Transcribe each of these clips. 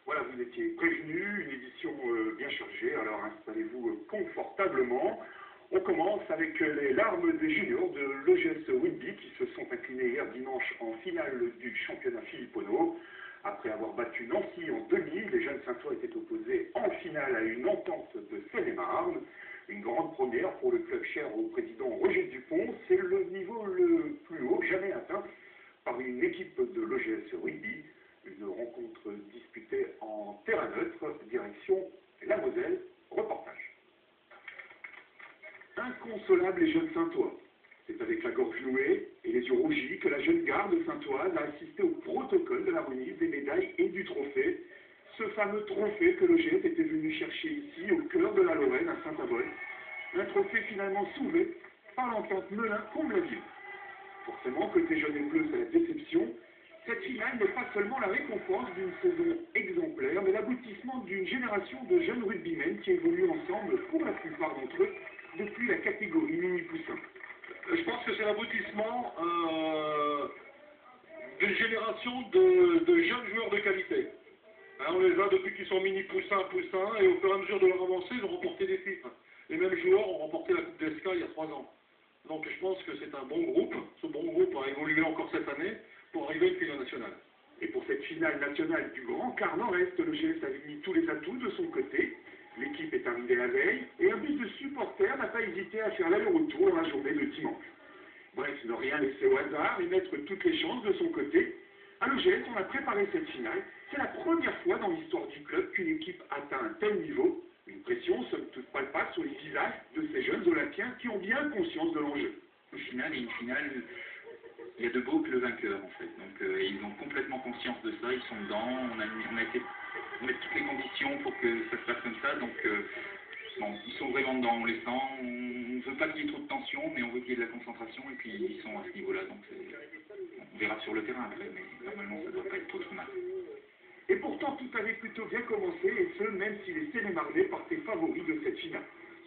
Voilà, vous étiez prévenus, une édition bien chargée, alors installez-vous confortablement. On commence avec les larmes des juniors de l'OGS Rugby qui se sont inclinés hier dimanche en finale du championnat Philipponnot. Après avoir battu Nancy en demi, les jeunes Saintois étaient opposés en finale à une entente de Seine-et-Marne. Une grande première pour le club cher au président Roger Dupont. C'est le niveau le plus haut jamais atteint par une équipe de l'OGS Rugby. Une rencontre disputée en terrain neutre, direction la Moselle, reportage. Inconsolable les jeunes Saintois. C'est avec la gorge nouée et les yeux rougis que la jeune garde saintoise a assisté au protocole de la remise des médailles et du trophée. Ce fameux trophée que l'OGS était venu chercher ici, au cœur de la Lorraine, à Saint-Avold. Un trophée finalement sauvé par l'entente Melun-Comble-la-Ville. Forcément, côté jaune et bleu, c'est la déception. Cette finale n'est pas seulement la récompense d'une saison exemplaire, mais l'aboutissement d'une génération de jeunes rugbymen qui évoluent ensemble, pour la plupart d'entre eux, depuis la catégorie mini-poussin. Je pense que c'est l'aboutissement d'une génération de jeunes joueurs de qualité. On les a depuis qu'ils sont mini-poussins, et au fur et à mesure de leur avancée, ils ont remporté des titres. Les mêmes joueurs ont remporté la Coupe d'Esca il y a 3 ans. Donc je pense que c'est un bon groupe. Ce bon groupe a évolué encore cette année pour arriver à une finale nationale. Et pour cette finale nationale du Grand Quart Nord-Est, le GS a mis tous les atouts de son côté. L'équipe est arrivée la veille et un bus de supporters n'a pas hésité à faire l'aller-retour dans la journée de dimanche. Bref, ne rien laisser au hasard et mettre toutes les chances de son côté. À l'OGS, on a préparé cette finale. C'est la première fois dans l'histoire du club qu'une équipe atteint un tel niveau. Une pression, somme toute palpable, sur les visages de ces jeunes Olympiens qui ont bien conscience de l'enjeu. Au final, il y a de beaux que le vainqueur, en fait. Donc, ils ont complètement conscience de ça, ils sont dedans. On a été mettre toutes les conditions pour que ça se passe comme ça. Donc, bon, ils sont vraiment dedans, on les sent. On ne veut pas qu'il y ait trop de tension, mais on veut qu'il y ait de la concentration. Et puis, ils sont à ce niveau-là. Donc, on verra sur le terrain après, mais normalement, ça ne doit pas être trop mal. Et pourtant, tout avait plutôt bien commencé, et ce, même si les Seine-et-Marnais partaient favoris de cette finale.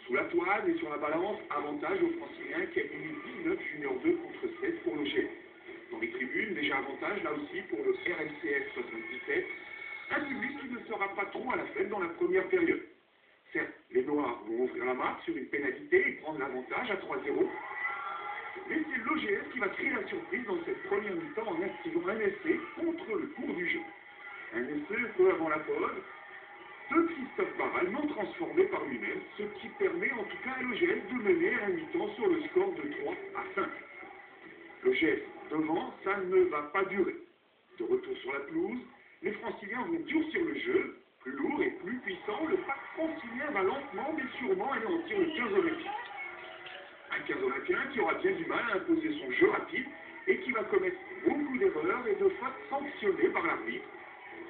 Sous la toile et sur la balance, avantage aux Franciliens qui a gagné 19 juniors 2 contre 16 pour l'OGS. Dans les tribunes, déjà avantage, là aussi, pour le RLCS 77, un public qui ne sera pas trop à la fête dans la première période. Certes, les Noirs vont ouvrir la marque sur une pénalité et prendre l'avantage à 3-0. Mais c'est l'OGS qui va créer la surprise dans cette première mi-temps en activant un essai contre le cours du jeu. Un essai peu avant la pause de Christophe Barral, non transformé par lui-même, ce qui permet en tout cas à l'OGS de mener à mi-temps sur le score de 3-5. L'OGS devant, ça ne va pas durer. De retour sur la pelouse, les Franciliens vont durcir le jeu, plus lourd et plus puissant, le pack francilien va lentement mais sûrement anéantir le 15 olympien. Un 15 olympien qui aura bien du mal à imposer son jeu rapide et qui va commettre beaucoup d'erreurs et de fautes sanctionnées par l'arbitre.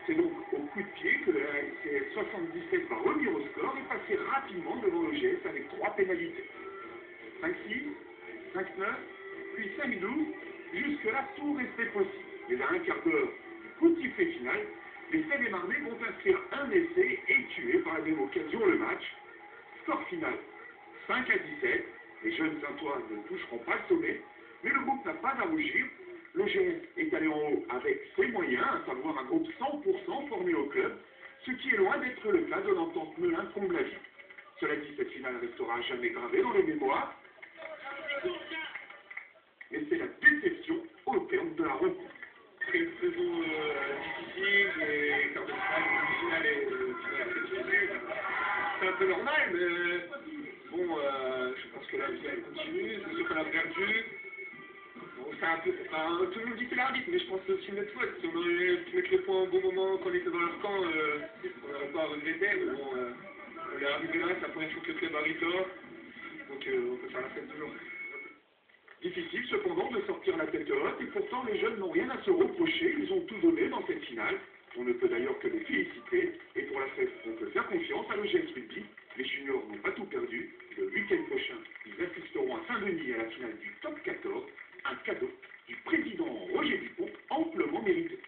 C'est donc au coup de pied que le RLCS 77 va revenir au score et passer rapidement devant l'OGS avec 3 pénalités. 5-6, 5-9, puis 5-12, jusque-là tout restait possible. Mais à un quart d'heure du coup de sifflet final, les Seine-et-Marnais vont inscrire un essai et tuer par la même occasion le match. Score final 5-17, les jeunes Saintois ne toucheront pas le sommet, mais le groupe n'a pas à rougir. L'OGS est allé en haut avec ses moyens, à savoir un groupe 100% formé au club, ce qui est loin d'être le cas de l'entente Melun-Comble-la-Ville. Cela dit, cette finale restera à jamais gravée dans les mémoires, mais c'est la déception au terme de la rencontre. C'est une saison difficile, les quarts de finale, demi-finale et finale. C'est un peu normal, mais bon, je pense que la vie elle continue, c'est sûr qu'on a perdu. Bon, c'est un peu, tout le monde dit que c'est l'arbitre, mais je pense que c'est aussi notre faute. Si on aurait pu mettre les points au bon moment quand on était dans leur camp, on n'aurait pas à regretter, mais bon, on est arrivé là, c'est la première fois que le club arrive là, donc on peut faire la fête toujours. Difficile cependant de sortir la tête haute et pourtant les jeunes n'ont rien à se reprocher, ils ont tout donné dans cette finale. On ne peut d'ailleurs que les féliciter et pour la fête on peut faire confiance à l'OGS Rugby. Les juniors n'ont pas tout perdu, le week-end prochain ils assisteront à Saint-Denis à la finale du top 14, un cadeau du président Roger Dupont amplement mérité.